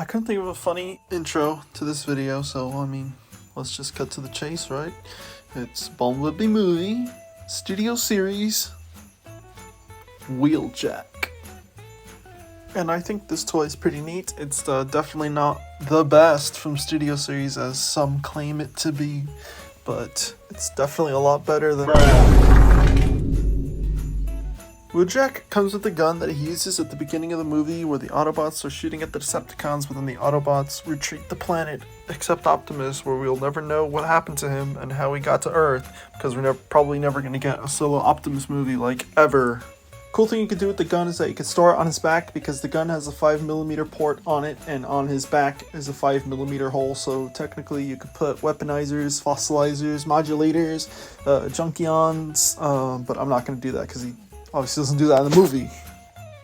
couldn't think of a funny intro to this video, so I mean, let's just cut to the chase, right? It's Bumblebee movie, studio series, Wheeljack. And I think this toy is pretty neat. It's definitely not the best from studio series as some claim it to be, but it's definitely a lot better than... Wheeljack comes with a gun that he uses at the beginning of the movie where the Autobots are shooting at the Decepticons, but then the Autobots retreat the planet, except Optimus, where we'll never know what happened to him and how he got to Earth, because we're probably never going to get a solo Optimus movie, like, ever. Cool thing you could do with the gun is that you could store it on his back, because the gun has a 5mm port on it, and on his back is a 5mm hole, so technically you could put weaponizers, fossilizers, modulators, junkions, but I'm not going to do that, because he obviously doesn't do that in the movie.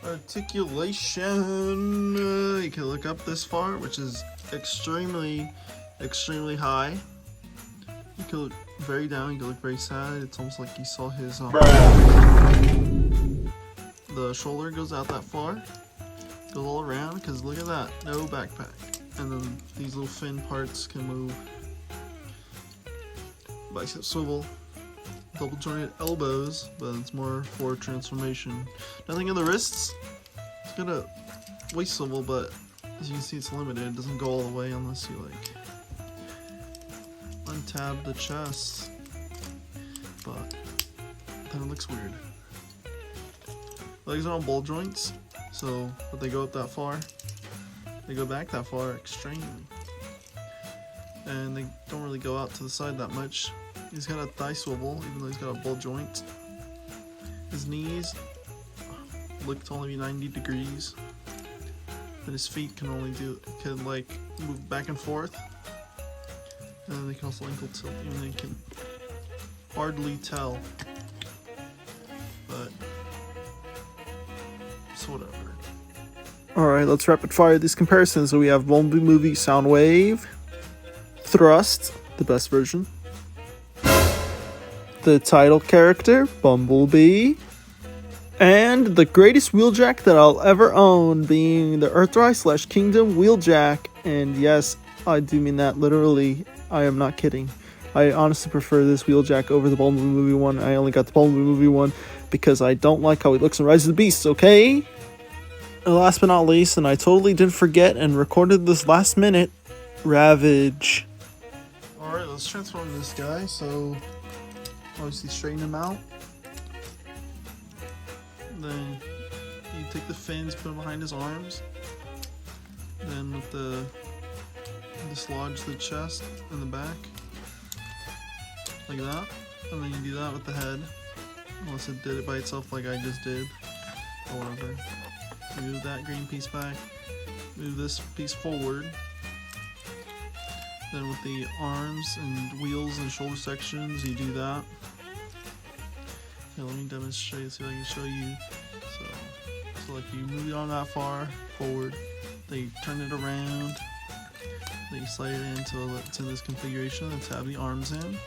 Articulation. You can look up this far, which is extremely high. You can look very down, you can look very sad. It's almost like you saw his... The shoulder goes out that far. Goes all around, because look at that. No backpack. And then these little fin parts can move. Bicep swivel. Double jointed elbows, but it's more for transformation. Nothing in the wrists. It's got a waist swivel, but as you can see, it's limited. It doesn't go all the way unless you like untab the chest. But then it looks weird. Legs are on ball joints, so but they go up that far. They go back that far extremely, and they don't really go out to the side that much. He's got a thigh swivel, even though he's got a ball joint. His knees look to only be 90 degrees. And his feet can like move back and forth. And then they can also ankle tilt, even they can hardly tell. But it's whatever. Alright, let's rapid fire these comparisons. So we have Bumblebee movie Soundwave, Thrust, the best version. The title character, Bumblebee, and the greatest Wheeljack that I'll ever own, being the Earthrise / Kingdom Wheeljack. And yes, I do mean that literally. I am not kidding. I honestly prefer this Wheeljack over the Bumblebee movie one. I only got the Bumblebee movie one because I don't like how he looks in Rise of the Beasts, okay? And last but not least, and I totally did forget and recorded this last minute, Ravage. Alright, let's transform this guy. So obviously straighten him out. Then you take the fins, put them behind his arms. Then with the dislodge the chest and the back. Like that. And then you do that with the head. Unless it did it by itself like I just did. Or whatever. Move that green piece back. Move this piece forward. Then with the arms and wheels and shoulder sections, you do that. Okay, let me demonstrate, see if I can show you. So like you move it on that far forward, then you turn it around, then you slide it in until it's in this configuration, and tab the arms in.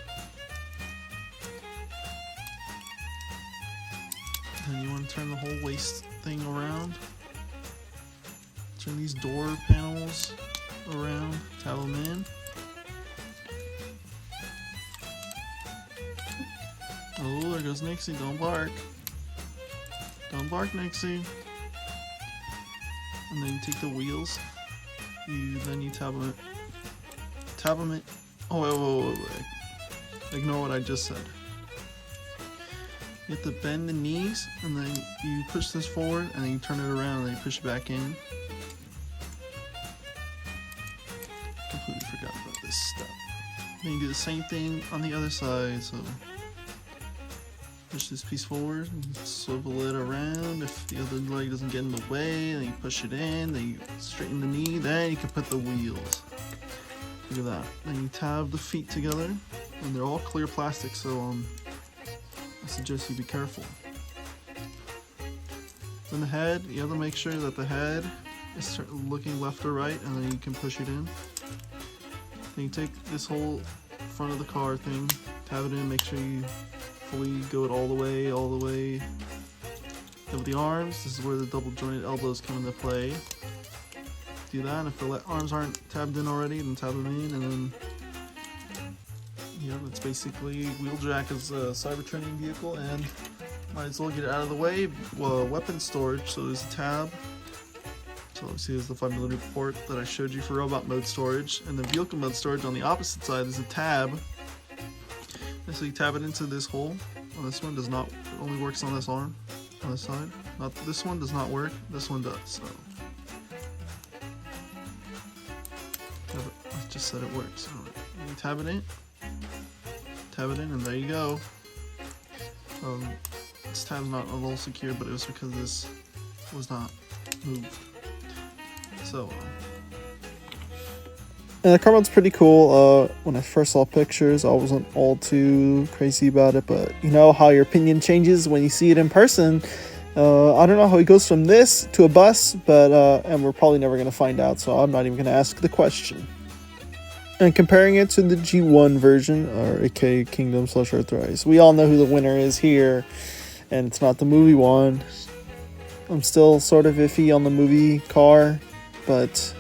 Then you want to turn the whole waist thing around. Turn these door panels around, tab them in. Oh, there goes Nixie, don't bark. Don't bark, Nixie. And then you take the wheels. Then you tab them in. Tab them in. Oh, wait. Ignore what I just said. You have to bend the knees, and then you push this forward, and then you turn it around, and then you push it back in. Completely forgot about this step. Then you do the same thing on the other side, so push this piece forward and swivel it around. If the other leg doesn't get in the way, then you push it in, then you straighten the knee, then you can put the wheels. Look at that. Then you tab the feet together, and they're all clear plastic, so I suggest you be careful. Then the head, you have to make sure that the head is looking left or right, and then you can push it in. Then you take this whole front of the car thing, tab it in, make sure you fully go it all the way. Then with the arms, this is where the double jointed elbows come into play. do that. And if the arms aren't tabbed in already, then tab them in, and then yeah, that's basically Wheeljack as a cyber training vehicle, and might as well get it out of the way. Well, weapon storage, so there's a tab. So let's see, there's the 5mm port that I showed you for robot mode storage, and then vehicle mode storage on the opposite side. There's a tab. And so you tab it into this hole. Well, this one does not, it only works on this arm, on this side. Not this one does not work. This one does. So I just said it works. So you tab it in, and there you go. This tab's not a little secure, but it was because this was not moved. So, and the car mode's pretty cool. When I first saw pictures, I wasn't all too crazy about it, but you know how your opinion changes when you see it in person. I don't know how he goes from this to a bus, but and we're probably never going to find out, so I'm not even going to ask the question. And comparing it to the G1 version, or aka Kingdom / Earthrise, we all know who the winner is here, and it's not the movie one. I'm still sort of iffy on the movie car, but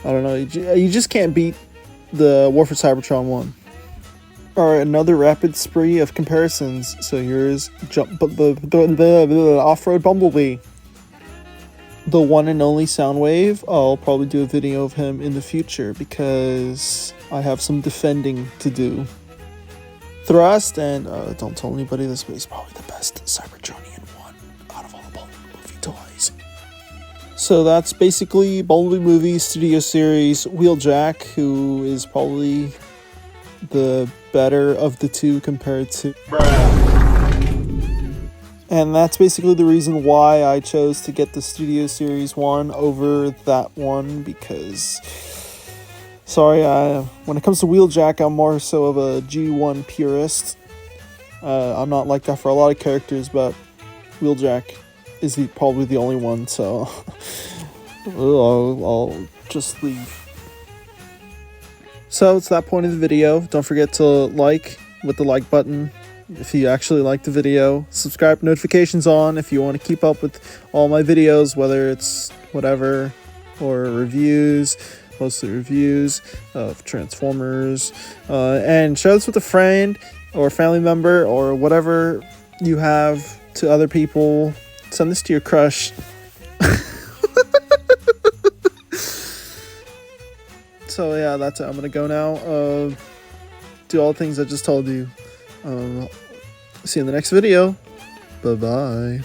I don't know, you just can't beat the War for Cybertron one. Alright, another rapid spree of comparisons. So here's Off-Road Bumblebee. The one and only Soundwave. I'll probably do a video of him in the future because I have some defending to do. Thrust, and don't tell anybody this, but he's probably the best Cybertronian one out of all the Bumblebee movie toys. So that's basically Bumblebee movie studio series Wheeljack, who is probably the better of the two compared to... And that's basically the reason why I chose to get the Studio Series 1 over that one, because... Sorry, when it comes to Wheeljack, I'm more so of a G1 purist. I'm not like that for a lot of characters, but Wheeljack is probably the only one, so... I'll just leave. So it's that point of the video. Don't forget to like with the like button if you actually like the video. Subscribe, notifications on if you want to keep up with all my videos, whether it's whatever, or reviews, mostly reviews of Transformers. And share this with a friend or family member or whatever you have to other people. Send this to your crush. So yeah, that's it. I'm gonna go now. Do all the things I just told you. See you in the next video. Bye bye.